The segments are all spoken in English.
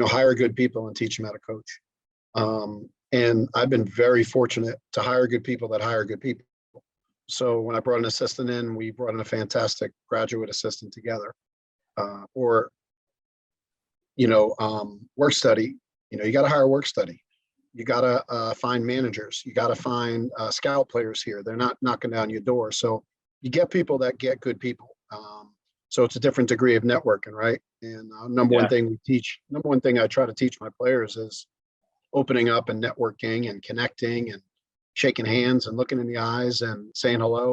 hire good people and teach them how to coach. And I've been very fortunate to hire good people that hire good people. So when I brought an assistant in, we brought in a fantastic graduate assistant together. Work study, you got to hire work study. You got to find managers. You got to find scout players here. They're not knocking down your door. So you get people that get good people. So it's a different degree of networking, right? And number one thing I try to teach my players is opening up and networking and connecting and shaking hands and looking in the eyes and saying hello.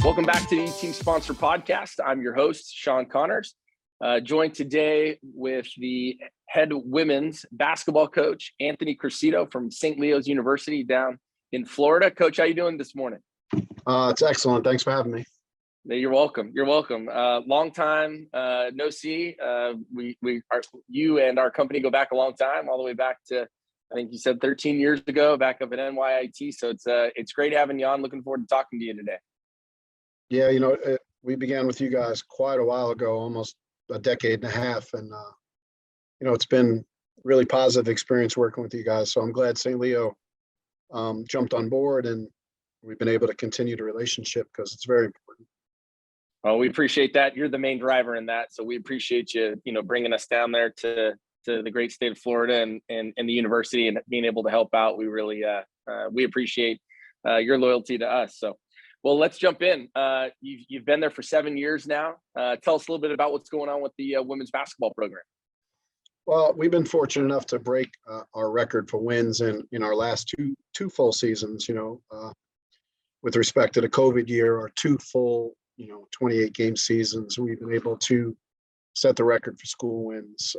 Welcome back to the Team Sponsor Podcast. I'm your host, Sean Connors, joined today with the head women's basketball coach, Anthony Crocitto from St. Leo's University down in Florida. Coach, how you doing this morning? It's excellent. Thanks for having me. You're welcome. You're welcome. Long time no see. You and our company go back a long time, all the way back to, I think you said 13 years ago, back up at NYIT. So it's great having you on. Looking forward to talking to you today. Yeah, we began with you guys quite a while ago, almost a decade and a half. And, it's been really positive experience working with you guys. So I'm glad St. Leo jumped on board and we've been able to continue the relationship because it's very important. Well, we appreciate that. You're the main driver in that. So we appreciate you, bringing us down there to the great state of Florida and the university and being able to help out. We really, we appreciate your loyalty to us. So, well, let's jump in. You've been there for 7 years now. Tell us a little bit about what's going on with the women's basketball program. Well, we've been fortunate enough to break our record for wins in our last two full seasons. With respect to the COVID year, our two full 28 game seasons, we've been able to set the record for school wins.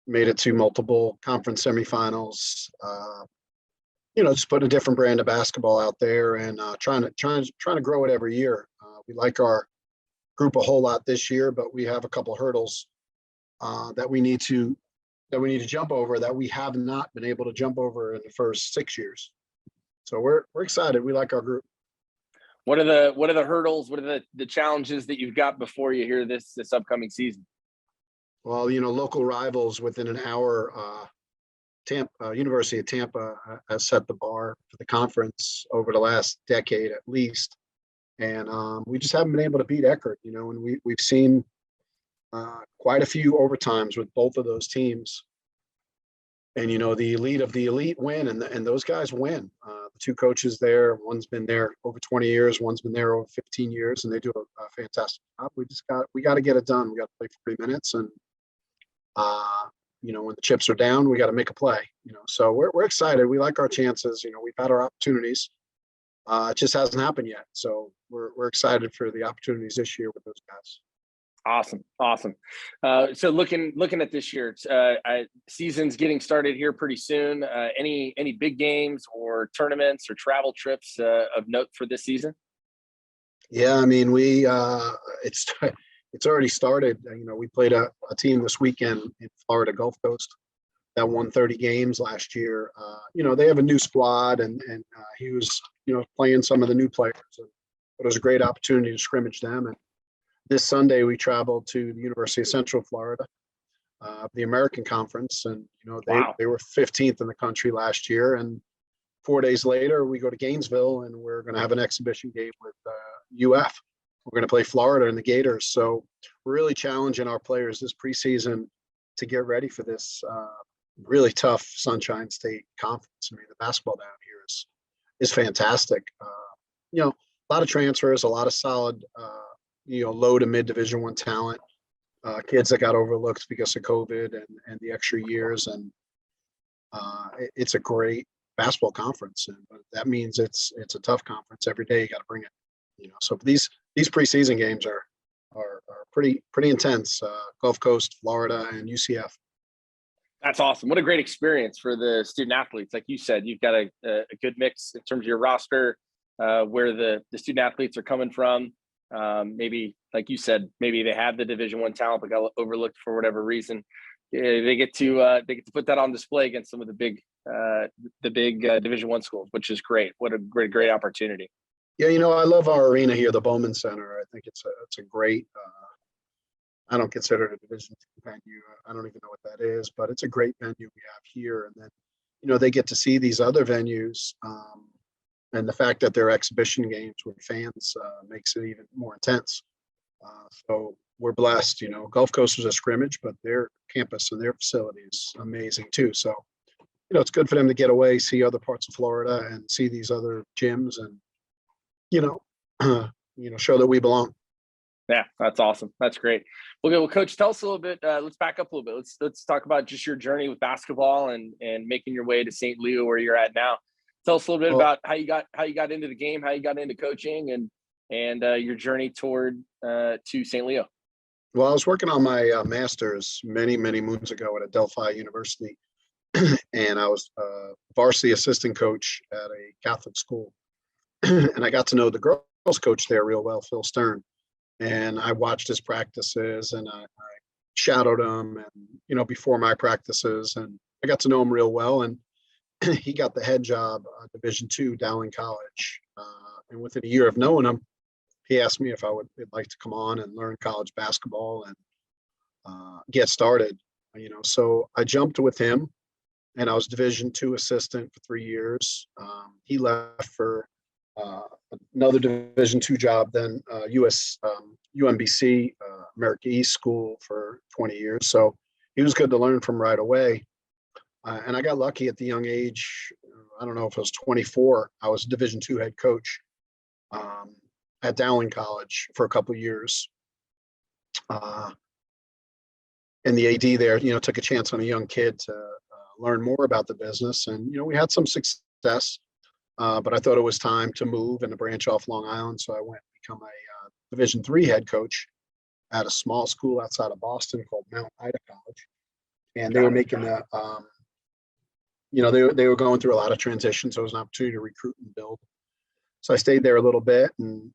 Made it to multiple conference semifinals. Just put a different brand of basketball out there and trying to grow it every year. We like our group a whole lot this year, but we have a couple of hurdles that we need to jump over that we have not been able to jump over in the first 6 years. So we're excited. We like our group. What are the hurdles? What are the challenges that you've got before you here this upcoming season? Well, local rivals within an hour. University of Tampa has set the bar for the conference over the last decade at least, and we just haven't been able to beat Eckerd. And we've seen quite a few overtimes with both of those teams, and the elite of the elite win, and those guys win. The two coaches there, one's been there over 20 years, one's been there over 15 years, and they do a fantastic job. We got to get it done. We got to play for 3 minutes, and when the chips are down, we got to make a play, so we're excited. We like our chances. We've had our opportunities. It just hasn't happened yet. So we're excited for the opportunities this year with those guys. Awesome. So looking at this year, season's getting started here pretty soon. Any big games or tournaments or travel trips of note for this season? Yeah, I mean, it's already started. We played a team this weekend in Florida Gulf Coast that won 30 games last year. They have a new squad and he was, playing some of the new players. And it was a great opportunity to scrimmage them. And this Sunday we traveled to the University of Central Florida, the American Conference. And, they were 15th in the country last year. And 4 days later, we go to Gainesville and we're going to have an exhibition game with UF. We're going to play Florida and the Gators. So we're really challenging our players this preseason to get ready for this really tough Sunshine State Conference. I mean, the basketball down here is fantastic. A lot of transfers, a lot of solid, low to mid Division I talent, kids that got overlooked because of COVID and the extra years. And it's a great basketball conference. And that means it's a tough conference. Every day you got to bring it. So these preseason games are pretty intense. Gulf Coast, Florida, and UCF. That's awesome. What a great experience for the student athletes. Like you said, you've got a good mix in terms of your roster, where the student athletes are coming from. Maybe, like you said, maybe they had the Division I talent but got overlooked for whatever reason. Yeah, they get to put that on display against some of the big Division I schools, which is great. What a great opportunity. Yeah, I love our arena here, the Bowman Center. I think it's a great. I don't consider it a Division II venue. I don't even know what that is, but it's a great venue we have here. And then, they get to see these other venues, and the fact that they're exhibition games with fans makes it even more intense. So we're blessed. Gulf Coast was a scrimmage, but their campus and their facility is amazing too. So, it's good for them to get away, see other parts of Florida, and see these other gyms, and show that we belong. Yeah, that's awesome. That's great. Okay, well, Coach, tell us a little bit. Let's back up a little bit. Let's talk about just your journey with basketball and making your way to St. Leo, where you're at now. Tell us a little bit about how you got into the game, how you got into coaching, and your journey toward to St. Leo. Well, I was working on my master's many moons ago at Adelphi University, and I was a varsity assistant coach at a Catholic school, and I got to know the girls coach there real well, Phil Stern. And I watched his practices, and I shadowed him, and before my practices, and I got to know him real well. And he got the head job, Division II, Dowling College. And within a year of knowing him, he asked me if I would like to come on and learn college basketball and get started. So I jumped with him, and I was Division II assistant for 3 years. He left for another Division II job, then UMBC, America East School, for 20 years. So he was good to learn from right away. And I got lucky at the young age. I don't know if I was 24. I was Division II head coach at Dowling College for a couple of years. And the AD there, took a chance on a young kid to learn more about the business. And, we had some success. But I thought it was time to move and to branch off Long Island. So I went and become a Division III head coach at a small school outside of Boston called Mount Ida College. And they were making they were going through a lot of transition. So it was an opportunity to recruit and build. So I stayed there a little bit and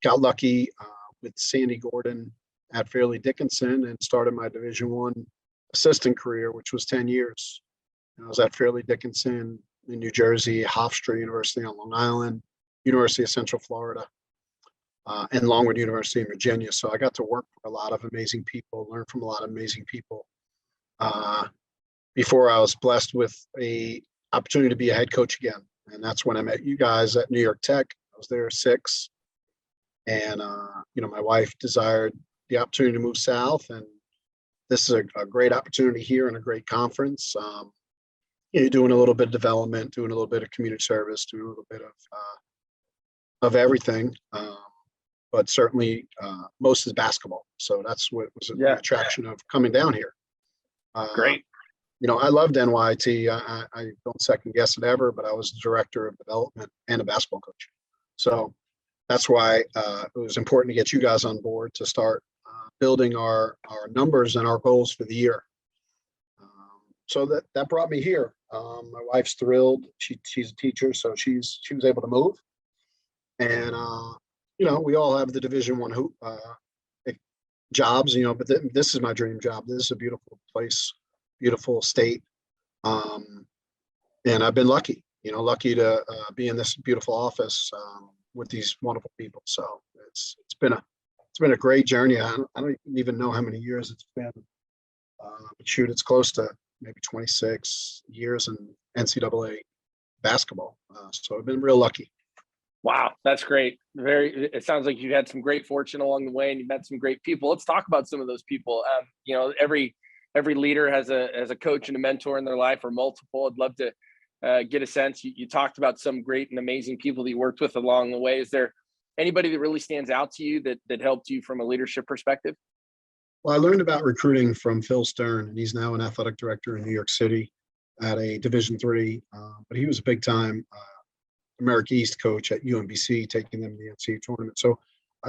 got lucky with Sandy Gordon at Fairleigh Dickinson and started my Division I assistant career, which was 10 years. And I was at Fairleigh Dickinson in New Jersey, Hofstra University on Long Island, University of Central Florida, and Longwood University in Virginia. So I got to work for a lot of amazing people, learn from a lot of amazing people. Before I was blessed with a opportunity to be a head coach again. And that's when I met you guys at New York Tech. I was there 6. And, my wife desired the opportunity to move south. And this is a great opportunity here and a great conference. You're doing a little bit of development, doing a little bit of community service, doing a little bit of everything. But certainly most is basketball. So that's what was the attraction of coming down here. Great. I loved NYT. I don't second guess it ever, but I was the director of development and a basketball coach. So that's why it was important to get you guys on board to start building our numbers and our goals for the year. So that brought me here. My wife's thrilled. She's a teacher, so she was able to move. And we all have the Division I jobs, but this is my dream job. This is a beautiful place, beautiful state. And I've been lucky to be in this beautiful office with these wonderful people. So it's been a great journey. I don't even know how many years it's been. But shoot, it's close to maybe 26 years in NCAA basketball. So I've been real lucky. Wow, that's great. It sounds like you had some great fortune along the way and you met some great people. Let's talk about some of those people. Every leader has a coach and a mentor in their life, or multiple. I'd love to get a sense. You talked about some great and amazing people that you worked with along the way. Is there anybody that really stands out to you that helped you from a leadership perspective? Well, I learned about recruiting from Phil Stern, and he's now an athletic director in New York City at a Division III. But he was a big time America East coach at UMBC, taking them to the NCAA tournament. So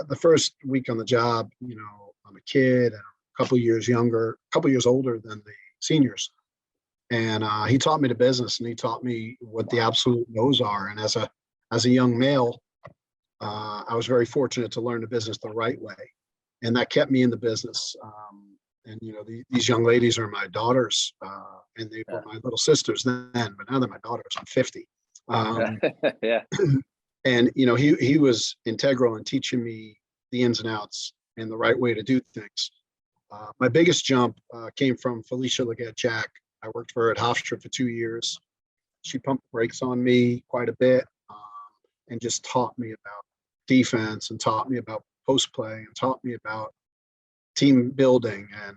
the first week on the job, I'm a kid and a couple years older than the seniors. And he taught me the business, and he taught me what the absolute no's are. And as a young male, I was very fortunate to learn the business the right way. And that kept me in the business. And these young ladies are my daughters, and they were my little sisters then, but now they're my daughters. I'm 50. Yeah. And he was integral in teaching me the ins and outs and the right way to do things. My biggest jump came from Felicia Leggett-Jack. I worked for her at Hofstra for 2 years. She pumped brakes on me quite a bit, and just taught me about defense and taught me about post play and taught me about team building and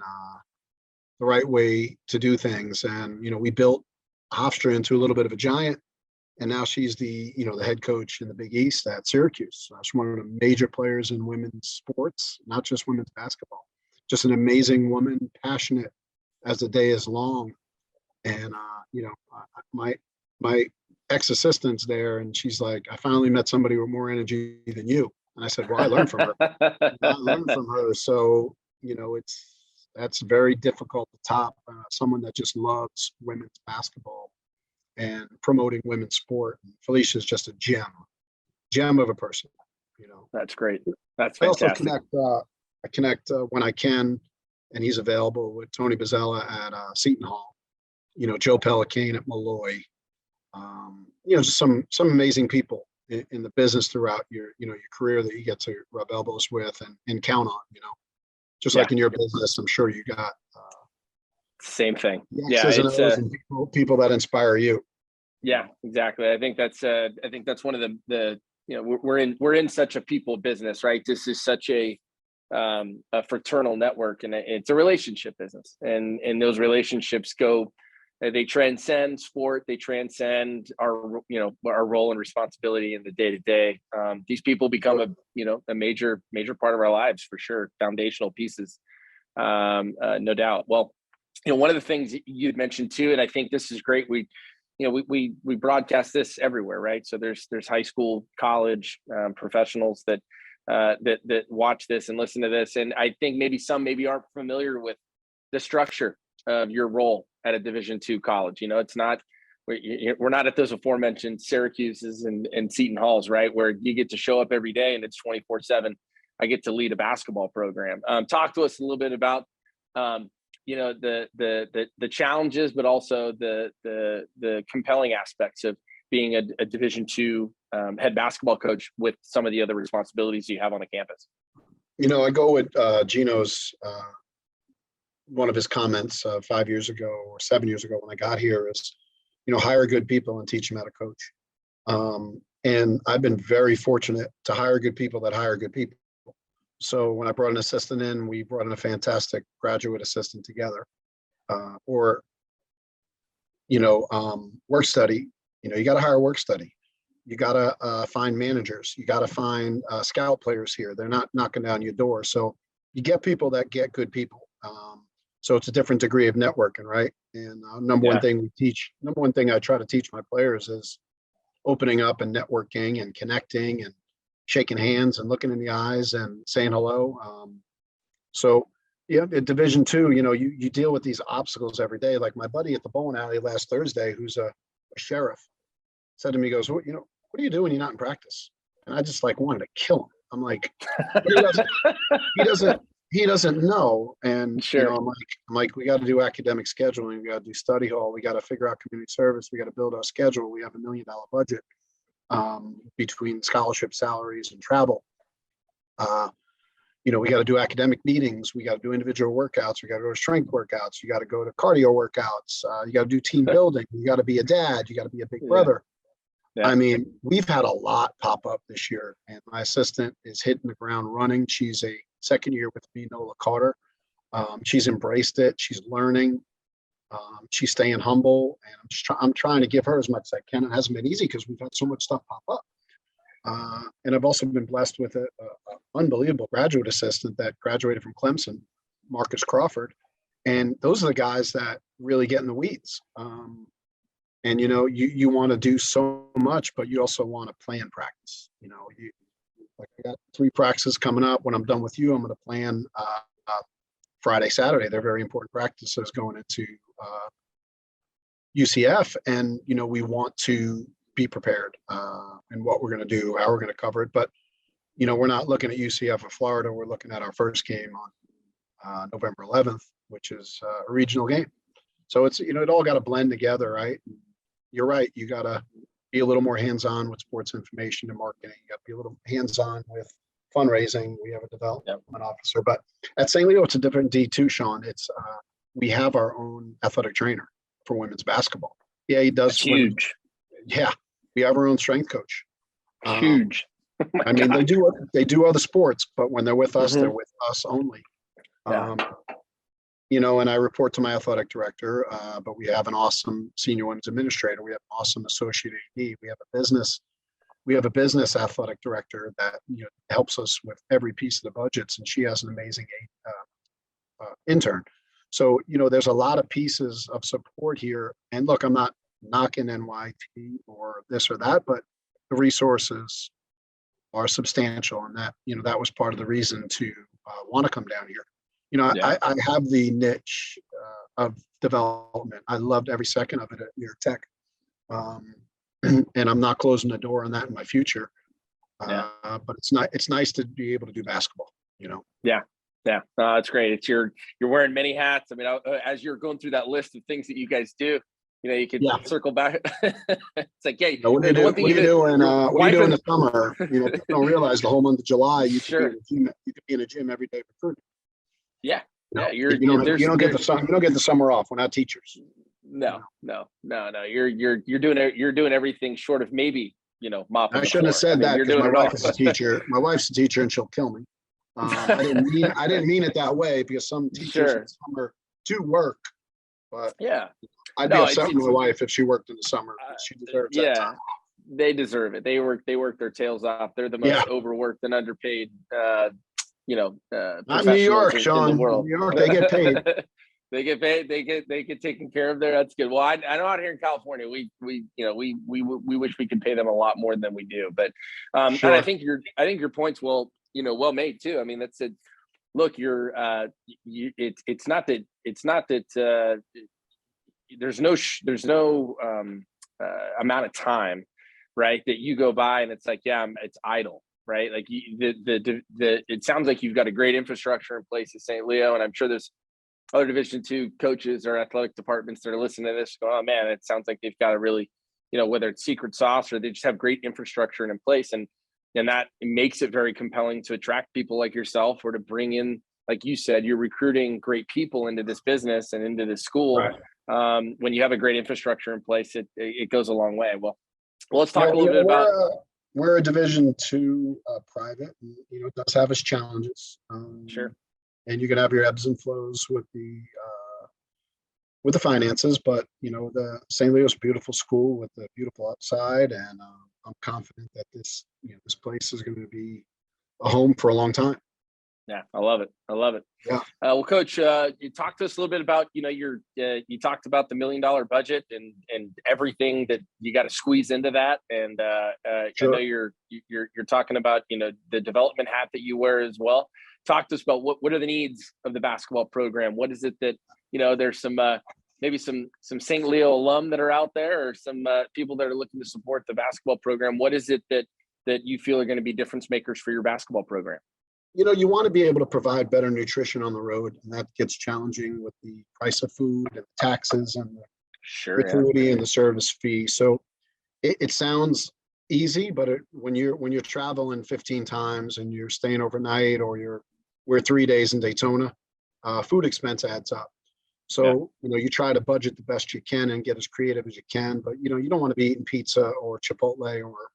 the right way to do things. And we built Hofstra into a little bit of a giant. And now she's the head coach in the Big East at Syracuse. She's one of the major players in women's sports, not just women's basketball. Just an amazing woman, passionate as the day is long. And my ex-assistant's there, and she's like, I finally met somebody with more energy than you. And I said, well, I learned from her. I learned from her. So that's very difficult to top. Someone that just loves women's basketball and promoting women's sport. Felicia's just a gem of a person. That's great. That's fantastic. fantastic. I connect when I can, and he's available, with Tony Bozzella at Seton Hall. Joe Pellicane at Malloy. Just some amazing people in the business throughout your career that you get to rub elbows with and count on. Just like in your business, I'm sure you got same thing. Yeah, and people that inspire you. Yeah, exactly. I think that's one of the we're in such a people business, right? This is such a fraternal network, and it's a relationship business, and those relationships they transcend sport, they transcend our role and responsibility in the day to day. These people become a major part of our lives, for sure, foundational pieces, no doubt. Well, one of the things you'd mentioned too, and I think this is great. We broadcast this everywhere, right? So there's high school, college, professionals that watch this and listen to this, and I think maybe some aren't familiar with the structure of your role at a Division II college. It's not, we're not at those aforementioned Syracuse's and Seton Halls, right, where you get to show up every day and it's 24/7. I get to lead a basketball program. Talk to us a little bit about the challenges, but also the compelling aspects of being a Division II head basketball coach with some of the other responsibilities you have on the campus. I go with Gino's one of his comments 5 years ago or 7 years ago when I got here is, hire good people and teach them how to coach. And I've been very fortunate to hire good people that hire good people. So when I brought an assistant in, we brought in a fantastic graduate assistant together. Work study, you got to hire work study. You got to find managers. You got to find scout players here. They're not knocking down your door. So you get people that get good people. So it's a different degree of networking, right? And number one thing I try to teach my players is opening up and networking and connecting and shaking hands and looking in the eyes and saying hello. At Division II, you deal with these obstacles every day. Like my buddy at the bowling alley last Thursday, who's a sheriff, said to me, he goes, what do you do when you're not in practice? And I just wanted to kill him. I'm like, he doesn't know. And sure. I'm like, we got to do academic scheduling. We got to do study hall. We got to figure out community service. We got to build our schedule. We have $1 million budget between scholarship salaries and travel. We got to do academic meetings. We got to do individual workouts. We got to go to strength workouts. You got to go to cardio workouts. You got to do team building. You got to be a dad. You got to be a big brother. Yeah. I mean, we've had a lot pop up this year, and my assistant is hitting the ground running. She's a second year with me, Nola Carter. She's embraced it. She's learning. She's staying humble, and I'm trying to give her as much as I can. It hasn't been easy because we've had so much stuff pop up. And I've also been blessed with an unbelievable graduate assistant that graduated from Clemson, Marcus Crawford. And those are the guys that really get in the weeds. And you want to do so much, but you also want to plan practice. I got 3 practices coming up. When I'm done with you, I'm going to plan Friday, Saturday. They're very important practices going into UCF, and we want to be prepared and what we're going to do, how we're going to cover it. But we're not looking at UCF or Florida. We're looking at our first game on November 11th which is a regional game. So it's, it all got to blend together, right? You're right. You got to be a little more hands-on with sports information and marketing. You got to be a little hands-on with fundraising. We have a development officer, but at St. Leo, it's a different D2, Sean. It's we have our own athletic trainer for women's basketball. Yeah, he does. That's huge. Yeah, we have our own strength coach. Huge. I mean, they do other sports, but when they're with us, they're with us only. Yeah. And I report to my athletic director, but we have an awesome senior women's administrator. We have an awesome associate AD. We have a business athletic director that helps us with every piece of the budgets, and she has an amazing intern. So there's a lot of pieces of support here. And look, I'm not knocking NYT or this or that, but the resources are substantial, and that was part of the reason to want to come down here. I have the niche of development. I loved every second of it at New York Tech. And I'm not closing the door on that in my future. But it's nice to be able to do basketball, Yeah. It's great. You're wearing many hats. I mean, as you're going through that list of things that you guys do, you could circle back. It's like, hey, what are you doing in the summer? People don't realize the whole month of July, you could be in a gym every day recruiting. Yeah. You don't get the summer off. We're not teachers. No. You're doing everything short of maybe, mopping. I shouldn't have said that because my wife is a teacher. My wife's a teacher and she'll kill me. I didn't mean it that way, because some teachers in the summer do work, but I'd be upset with my wife if she worked in the summer. She deserves that time. They deserve it. They work their tails off. They're the most overworked and underpaid not New York, Sean. In the world. New York, they get paid. They get paid. They get taken care of there. That's good. Well, I know out here in California, we wish we could pay them a lot more than we do. But and I think your point's well made too. I mean, that's it. Look, it's not that there's no amount of time, right, that you go by and it's like, it's idle, right? Like it sounds like you've got a great infrastructure in place at St. Leo, and I'm sure there's other Division II coaches or athletic departments that are listening to this going, oh man, it sounds like they've got a really, whether it's secret sauce or they just have great infrastructure in place, and that makes it very compelling to attract people like yourself, or to bring in, like you said, you're recruiting great people into this business and into this school. Right. When you have a great infrastructure in place, it goes a long way. Well, let's talk a little bit about. We're a Division II private, and, it does have its challenges. Sure. And you can have your ebbs and flows with the finances, but the St. Leo's beautiful school with a beautiful upside, and I'm confident that this place is going to be a home for a long time. Yeah, I love it. Yeah. Well, Coach, you talked to us a little bit about you talked about the $1 million budget and everything that you got to squeeze into that, and Sure. I know you're talking about the development hat that you wear as well. Talk to us about what are the needs of the basketball program. What is it that there's some maybe some St. Leo alum that are out there, or some people that are looking to support the basketball program. What is it that you feel are going to be difference makers for your basketball program? You want to be able to provide better nutrition on the road, and that gets challenging with the price of food and taxes and the gratuity and the service fee. So it sounds easy, but when you're traveling 15 times and you're staying overnight, or we're 3 days in Daytona, food expense adds up. So, you try to budget the best you can and get as creative as you can, but you don't want to be eating pizza or Chipotle, or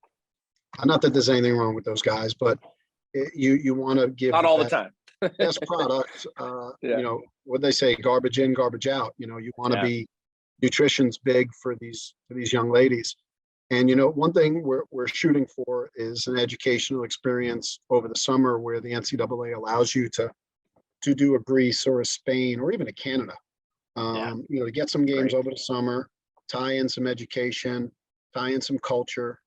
not that there's anything wrong with those guys, but you want to give not all the time best product. What they say, garbage in, garbage out. You want to be, nutrition's big for these young ladies. And one thing we're shooting for is an educational experience over the summer, where the NCAA allows you to do a Greece or a Spain or even a Canada. To get some games over the summer, tie in some education, tie in some culture.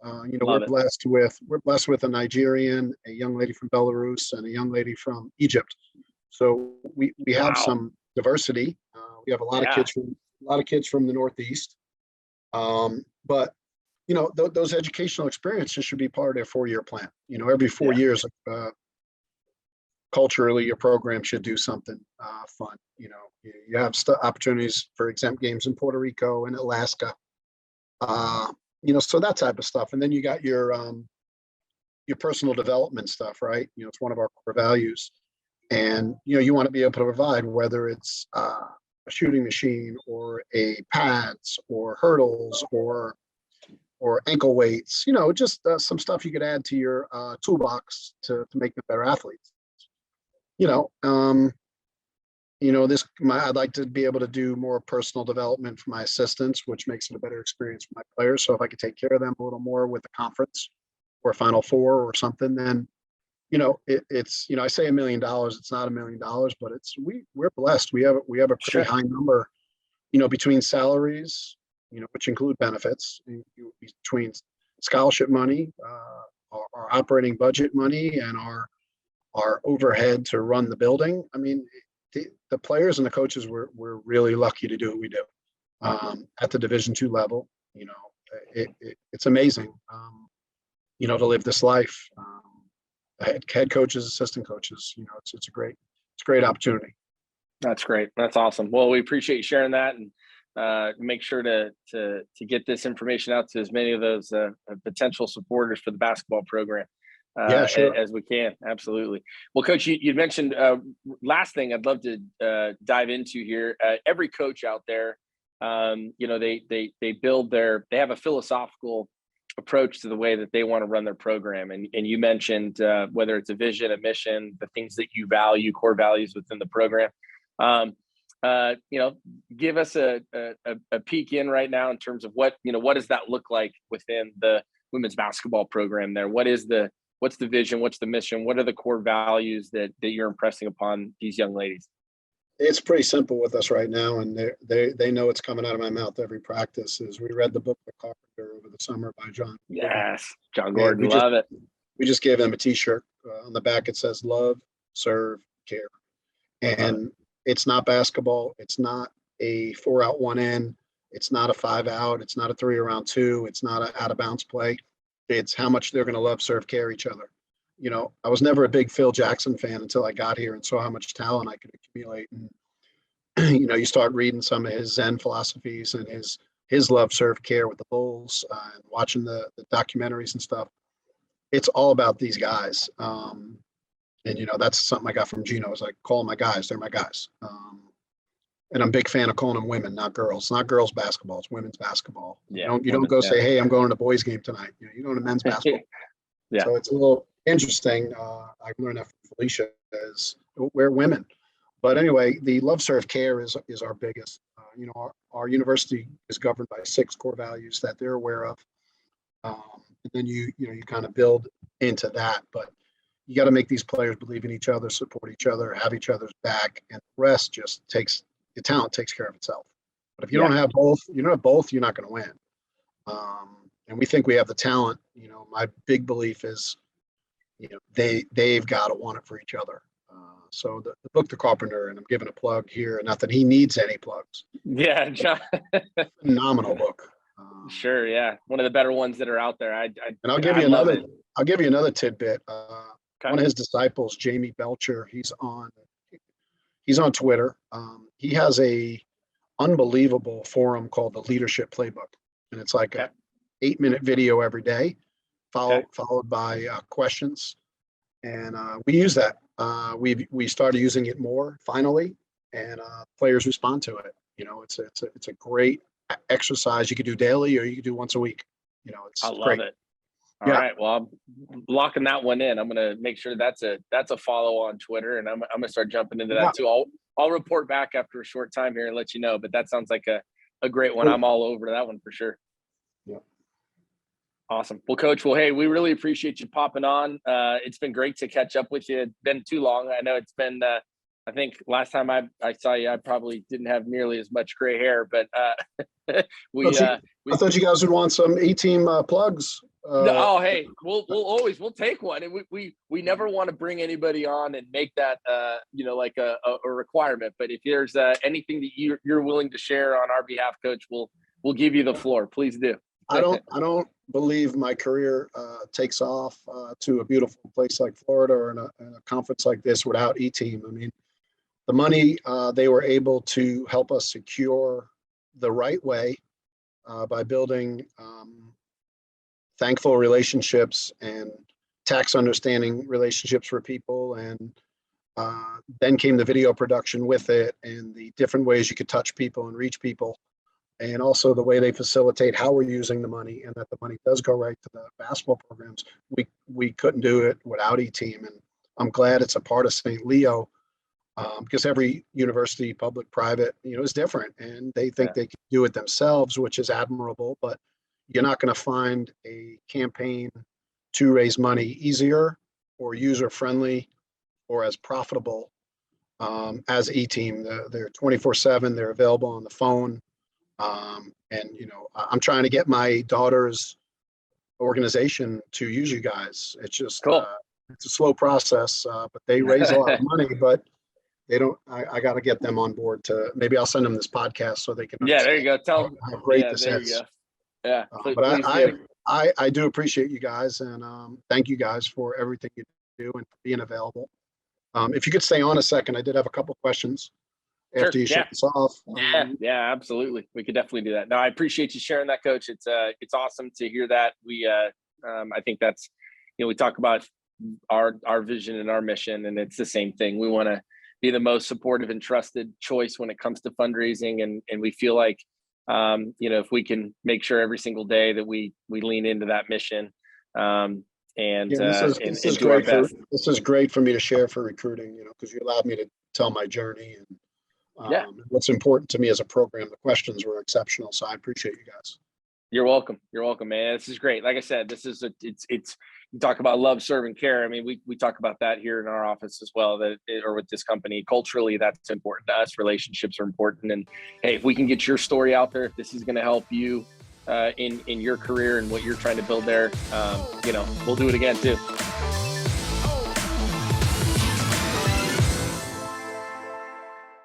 We're blessed with a Nigerian, a young lady from Belarus, and a young lady from Egypt. So we have some diversity. We have a lot of kids from the Northeast. But those educational experiences should be part of their 4-year plan. Every 4 years, culturally your program should do something fun. You have opportunities for exempt games in Puerto Rico and Alaska. So that type of stuff. And then you got your personal development stuff, right? It's one of our core values. And, you want to be able to provide, whether it's a shooting machine or a pads or hurdles or ankle weights, just some stuff you could add to your toolbox to make them better athletes. I'd like to be able to do more personal development for my assistants, which makes it a better experience for my players. So if I could take care of them a little more with the conference or a Final Four or something, then it's I say $1 million. It's not $1 million, but we're blessed. We have a pretty high number, between salaries, which include benefits, between scholarship money, our operating budget money, and our overhead to run the building. I mean, the players and the coaches we're really lucky to do what we do at the Division II level. It's amazing, to live this life. Head coaches, assistant coaches, it's a great opportunity. That's great. That's awesome. Well, we appreciate you sharing that, and make sure to get this information out to as many of those potential supporters for the basketball program Sure. as we can. Absolutely. Well, Coach, you mentioned last thing I'd love to dive into here. Every coach out there, they have a philosophical approach to the way that they want to run their program. And you mentioned whether it's a vision, a mission, the things that you value, core values within the program. Give us a peek in right now in terms of what does that look like within the women's basketball program there? What's the vision? What's the mission? What are the core values that you're impressing upon these young ladies? It's pretty simple with us right now, and they know it's coming out of my mouth every practice. Is we read the book The Carpenter over the summer by John. Yes, John Gordon, love it. We just gave them a T-shirt. On the back it says "Love, Serve, Care," and it's not basketball. It's not a 4 out 1 in. It's not a 5 out. It's not a 3 around 2. It's not an out of bounds play. It's how much they're going to love, serve, care each other. I was never a big Phil Jackson fan until I got here and saw how much talent I could accumulate. And, you start reading some of his Zen philosophies and his love, serve, care with the Bulls, and watching the documentaries and stuff. It's all about these guys. And, that's something I got from Gino, is like, call them my guys. They're my guys. And I'm a big fan of calling them women, not girls. It's not girls basketball. It's women's basketball. Yeah, you don't go say, hey, I'm going to the boys game tonight. You're going to men's basketball. Yeah. So it's a little interesting. I learned that from Felicia, is we're women. But anyway, the love, serve, care is our biggest. Our university is governed by 6 core values that they're aware of. And then you kind of build into that. But you got to make these players believe in each other, support each other, have each other's back, and the rest just the talent takes care of itself. But if you don't have both, you're not going to win. And we think we have the talent. My big belief is, they've got to want it for each other. So the book, The Carpenter, and I'm giving a plug here, not that he needs any plugs. Yeah, John. Phenomenal book. Sure, yeah, one of the better ones that are out there. And I'll give you another tidbit. One of his disciples, Jamie Belcher, he's on Twitter. He has a unbelievable forum called the Leadership Playbook, and it's like a 8-minute video every day, followed by questions. And we use that. We started using it more finally, and players respond to it. It's a great exercise you could do daily, or you could do once a week. It's I love great. it. All right. Well, I'm locking that one in. I'm going to make sure that's a follow on Twitter, and I'm going to start jumping into that too. I'll report back after a short time here and let you know, but that sounds like a great one. I'm all over that one for sure. Yeah. Awesome. Well, Coach, hey, we really appreciate you popping on. It's been great to catch up with you. It's been too long. I know it's been, I think last time I saw you, I probably didn't have nearly as much gray hair, but I thought you guys would want some E-team plugs. Hey, we'll take one. And we never want to bring anybody on and make that, like a requirement. But if there's anything that you're willing to share on our behalf, Coach, we'll give you the floor. Please do. I don't believe my career takes off to a beautiful place like Florida or in a conference like this without E-Team. I mean, the money they were able to help us secure the right way by building thankful relationships and tax understanding relationships for people. And then came the video production with it and the different ways you could touch people and reach people. And also the way they facilitate how we're using the money and that the money does go right to the basketball programs. We couldn't do it without E-Team. And I'm glad it's a part of St. Leo because every university, public, private, is different. And they think they can do it themselves, which is admirable. But you're not going to find a campaign to raise money easier or user-friendly or as profitable as E-Team. They're 24/7. They're available on the phone. And I'm trying to get my daughter's organization to use you guys. It's just Cool. it's a slow process, but they raise a lot of money. But they don't. I got to get them on board. Maybe I'll send them this podcast so they can. Yeah, there you go. Tell them how great this there is. You go. Yeah, but I do appreciate you guys, and thank you guys for everything you do and for being available. If you could stay on a second, I did have a couple questions after you shut this off. Yeah, absolutely. We could definitely do that. No, I appreciate you sharing that, Coach. It's awesome to hear that. We I think that's we talk about our vision and our mission, and it's the same thing. We want to be the most supportive and trusted choice when it comes to fundraising, and we feel like if we can make sure every single day that we lean into that mission. This is great. This is great for me to share for recruiting, because you allowed me to tell my journey and what's important to me as a program. The questions were exceptional, so I appreciate you guys. You're welcome. You're welcome, man. This is great. Like I said, this is it's you talk about love, serve, and care. I mean, we talk about that here in our office as well, or with this company. Culturally, that's important to us. Relationships are important. And hey, if we can get your story out there, if this is going to help you in your career and what you're trying to build there, we'll do it again too.